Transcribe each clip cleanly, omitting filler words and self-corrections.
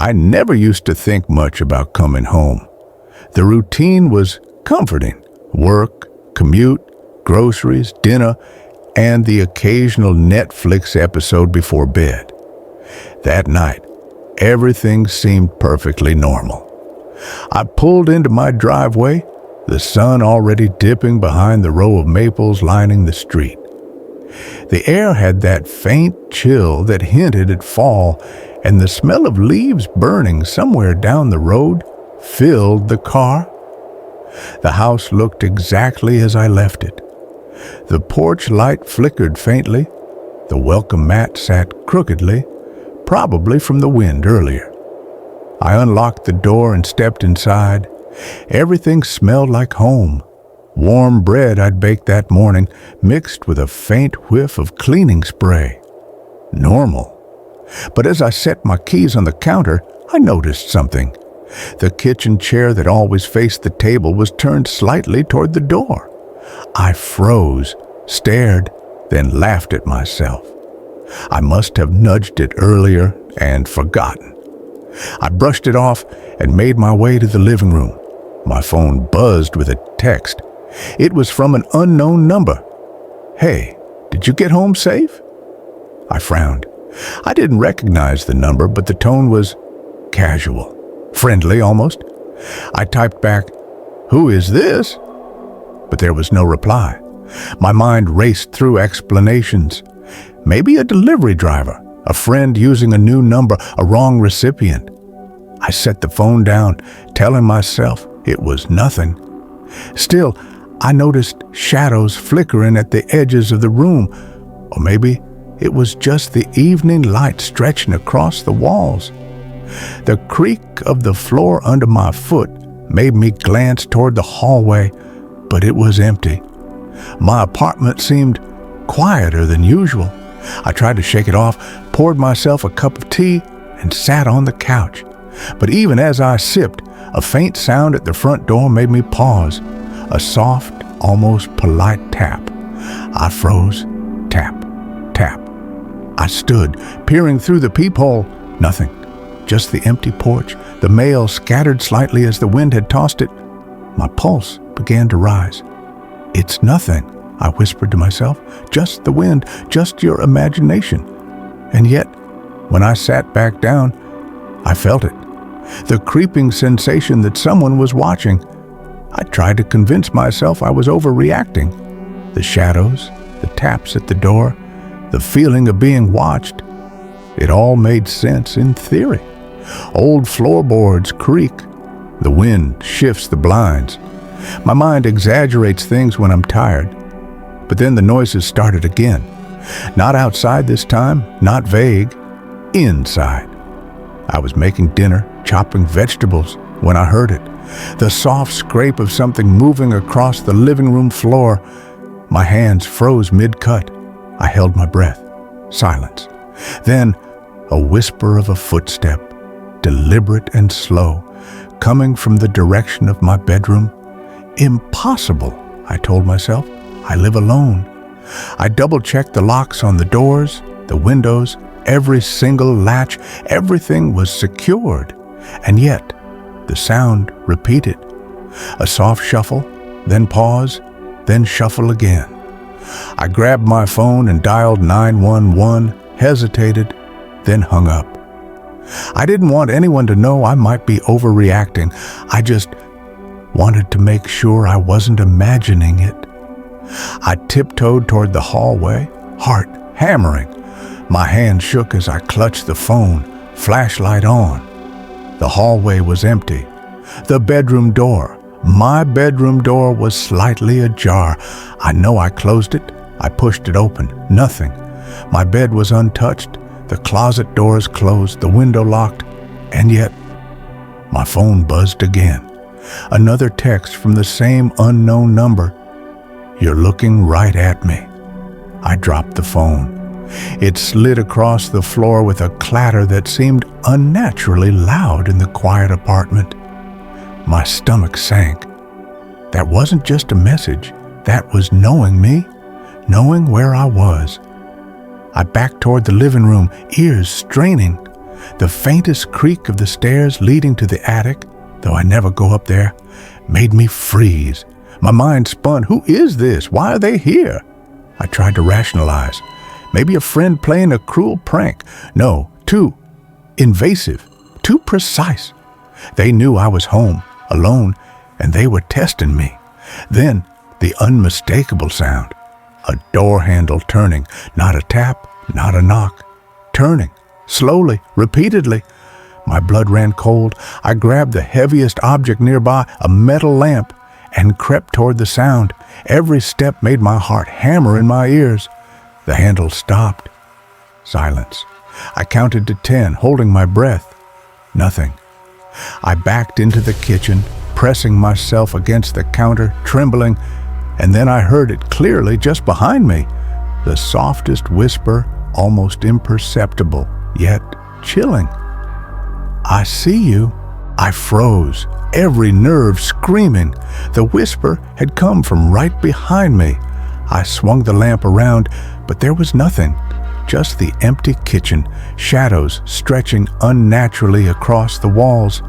I never used to think much about coming home. The routine was comforting. Work, commute, groceries, dinner, and the occasional Netflix episode before bed. That night, everything seemed perfectly normal. I pulled into my driveway, the sun already dipping behind the row of maples lining the street. The air had that faint chill that hinted at fall, and the smell of leaves burning somewhere down the road filled the car. The house looked exactly as I left it. The porch light flickered faintly. The welcome mat sat crookedly, probably from the wind earlier. I unlocked the door and stepped inside. Everything smelled like home. Warm bread I'd baked that morning, mixed with a faint whiff of cleaning spray. Normal. But as I set my keys on the counter, I noticed something. The kitchen chair that always faced the table was turned slightly toward the door. I froze, stared, then laughed at myself. I must have nudged it earlier and forgotten. I brushed it off and made my way to the living room. My phone buzzed with a text. It was from an unknown number. "Hey, did you get home safe?" I frowned. I didn't recognize the number, but the tone was casual, friendly almost. I typed back, "Who is this?" But there was no reply. My mind raced through explanations. Maybe a delivery driver, a friend using a new number, a wrong recipient. I set the phone down, telling myself it was nothing. Still, I noticed shadows flickering at the edges of the room, or maybe it was just the evening light stretching across the walls. The creak of the floor under my foot made me glance toward the hallway, but it was empty. My apartment seemed quieter than usual. I tried to shake it off, poured myself a cup of tea, and sat on the couch. But even as I sipped, a faint sound at the front door made me pause. A soft, almost polite tap. I froze. Tap, tap. I stood, peering through the peephole. Nothing. Just the empty porch, the mail scattered slightly as the wind had tossed it. My pulse began to rise. "It's nothing," I whispered to myself. "Just the wind, just your imagination." And yet, when I sat back down, I felt it. The creeping sensation that someone was watching. I tried to convince myself I was overreacting. The shadows, the taps at the door, the feeling of being watched. It all made sense in theory. Old floorboards creak. The wind shifts the blinds. My mind exaggerates things when I'm tired. But then the noises started again. Not outside this time, not vague. Inside. I was making dinner, chopping vegetables, when I heard it. The soft scrape of something moving across the living room floor. My hands froze mid-cut. I held my breath. Silence. Then a whisper of a footstep, deliberate and slow, coming from the direction of my bedroom. Impossible, I told myself. I live alone. I double-checked the locks on the doors, the windows, every single latch. Everything was secured. And yet, the sound repeated. A soft shuffle, then pause, then shuffle again. I grabbed my phone and dialed 911, hesitated, then hung up. I didn't want anyone to know I might be overreacting. I just wanted to make sure I wasn't imagining it. I tiptoed toward the hallway, heart hammering. My hand shook as I clutched the phone, flashlight on. The hallway was empty. The bedroom door, my bedroom door, was slightly ajar. I know I closed it. I pushed it open. Nothing. My bed was untouched. The closet doors closed, the window locked, and yet my phone buzzed again. Another text from the same unknown number. "You're looking right at me." I dropped the phone. It slid across the floor with a clatter that seemed unnaturally loud in the quiet apartment. My stomach sank. That wasn't just a message. That was knowing me, knowing where I was. I backed toward the living room, ears straining. The faintest creak of the stairs leading to the attic, though I never go up there, made me freeze. My mind spun. Who is this? Why are they here? I tried to rationalize. Maybe a friend playing a cruel prank. No, too invasive, too precise. They knew I was home, alone, and they were testing me. Then, the unmistakable sound. A door handle turning, not a tap, not a knock. Turning, slowly, repeatedly. My blood ran cold. I grabbed the heaviest object nearby, a metal lamp, and crept toward the sound. Every step made my heart hammer in my ears. The handle stopped. Silence. I counted to 10, holding my breath. Nothing. I backed into the kitchen, pressing myself against the counter, trembling, and then I heard it clearly just behind me. The softest whisper, almost imperceptible, yet chilling. I see you. I froze, every nerve screaming. The whisper had come from right behind me. I swung the lamp around, but there was nothing. Just the empty kitchen, shadows stretching unnaturally across the walls.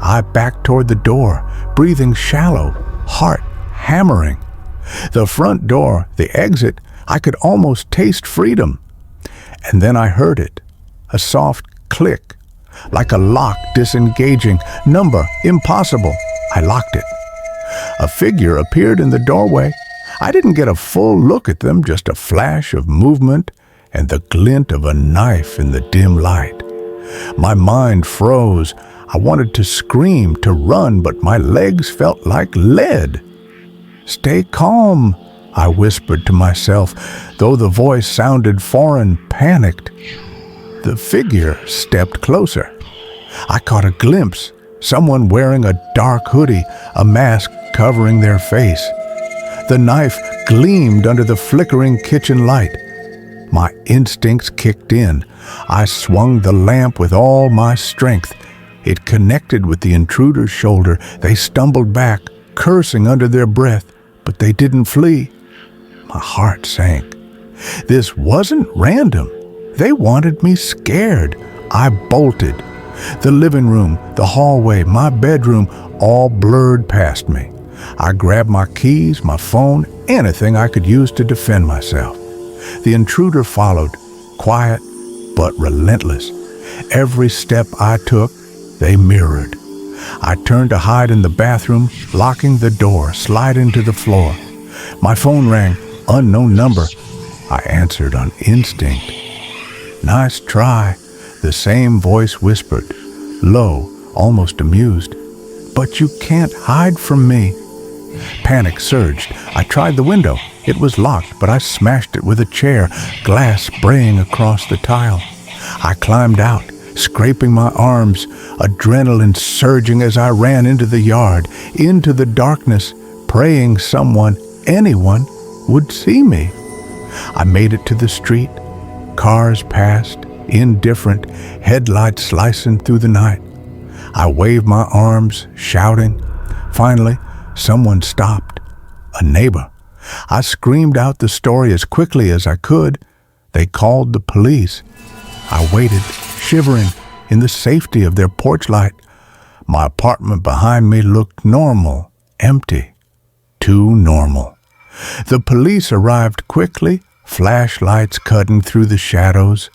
I backed toward the door, breathing shallow, heart hammering. The front door, the exit, I could almost taste freedom. And then I heard it, a soft click, like a lock disengaging. Number impossible. I locked it. A figure appeared in the doorway. I didn't get a full look at them, just a flash of movement and the glint of a knife in the dim light. My mind froze. I wanted to scream, to run, but my legs felt like lead. "Stay calm," I whispered to myself, though the voice sounded foreign, panicked. The figure stepped closer. I caught a glimpse, someone wearing a dark hoodie, a mask covering their face. The knife gleamed under the flickering kitchen light. My instincts kicked in. I swung the lamp with all my strength. It connected with the intruder's shoulder. They stumbled back, cursing under their breath, but they didn't flee. My heart sank. This wasn't random. They wanted me scared. I bolted. The living room, the hallway, my bedroom, all blurred past me. I grabbed my keys, my phone, anything I could use to defend myself. The intruder followed, quiet but relentless. Every step I took, they mirrored. I turned to hide in the bathroom, locking the door, sliding to the floor. My phone rang, unknown number. I answered on instinct. "Nice try," the same voice whispered, low, almost amused. "But you can't hide from me." Panic surged. I tried the window. It was locked, but I smashed it with a chair, glass spraying across the tile. I climbed out, scraping my arms, adrenaline surging as I ran into the yard, into the darkness, praying someone, anyone, would see me. I made it to the street. Cars passed, indifferent, headlights slicing through the night. I waved my arms, shouting. Finally, someone stopped. A neighbor. I screamed out the story as quickly as I could. They called the police. I waited, shivering, in the safety of their porch light. My apartment behind me looked normal, empty, too normal. The police arrived quickly, flashlights cutting through the shadows.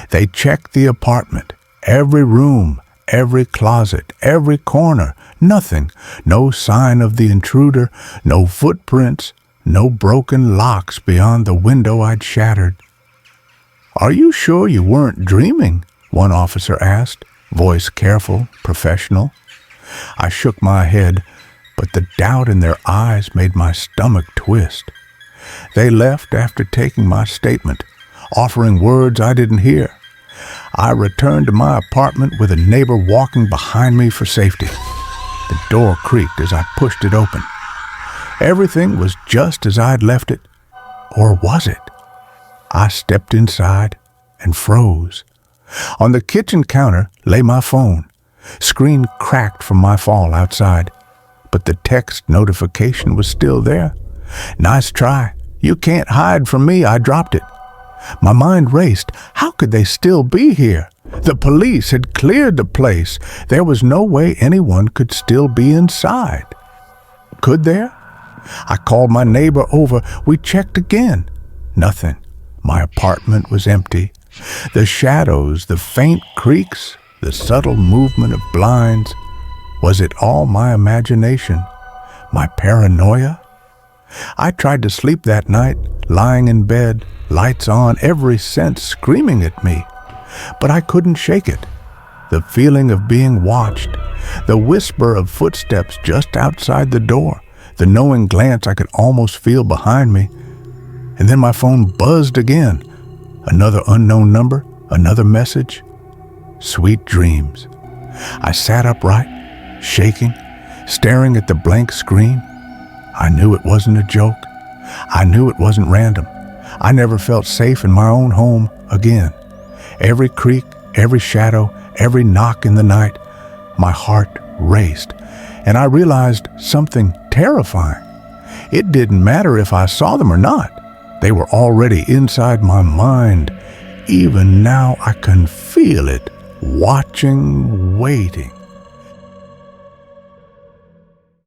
They checked the apartment, every room, every closet, every corner. Nothing, no sign of the intruder, no footprints, no broken locks beyond the window I'd shattered. "Are you sure you weren't dreaming?" one officer asked, voice careful, professional. I shook my head, but the doubt in their eyes made my stomach twist. They left after taking my statement, offering words I didn't hear. I returned to my apartment with a neighbor walking behind me for safety. The door creaked as I pushed it open. Everything was just as I'd left it. Or was it? I stepped inside and froze. On the kitchen counter lay my phone. Screen cracked from my fall outside, but the text notification was still there. "Nice try. You can't hide from me." I dropped it. My mind raced. How could they still be here? The police had cleared the place. There was no way anyone could still be inside. Could there? I called my neighbor over. We checked again. Nothing. My apartment was empty. The shadows, the faint creaks, the subtle movement of blinds. Was it all my imagination? My paranoia? I tried to sleep that night, lying in bed, lights on, every sense screaming at me. But I couldn't shake it. The feeling of being watched, the whisper of footsteps just outside the door, the knowing glance I could almost feel behind me. And then my phone buzzed again. Another unknown number, another message. Sweet dreams. I sat upright, shaking, staring at the blank screen. I knew it wasn't a joke. I knew it wasn't random. I never felt safe in my own home again. Every creak, every shadow, every knock in the night, my heart raced, and I realized something terrifying. It didn't matter if I saw them or not. They were already inside my mind. Even now I can feel it, watching, waiting.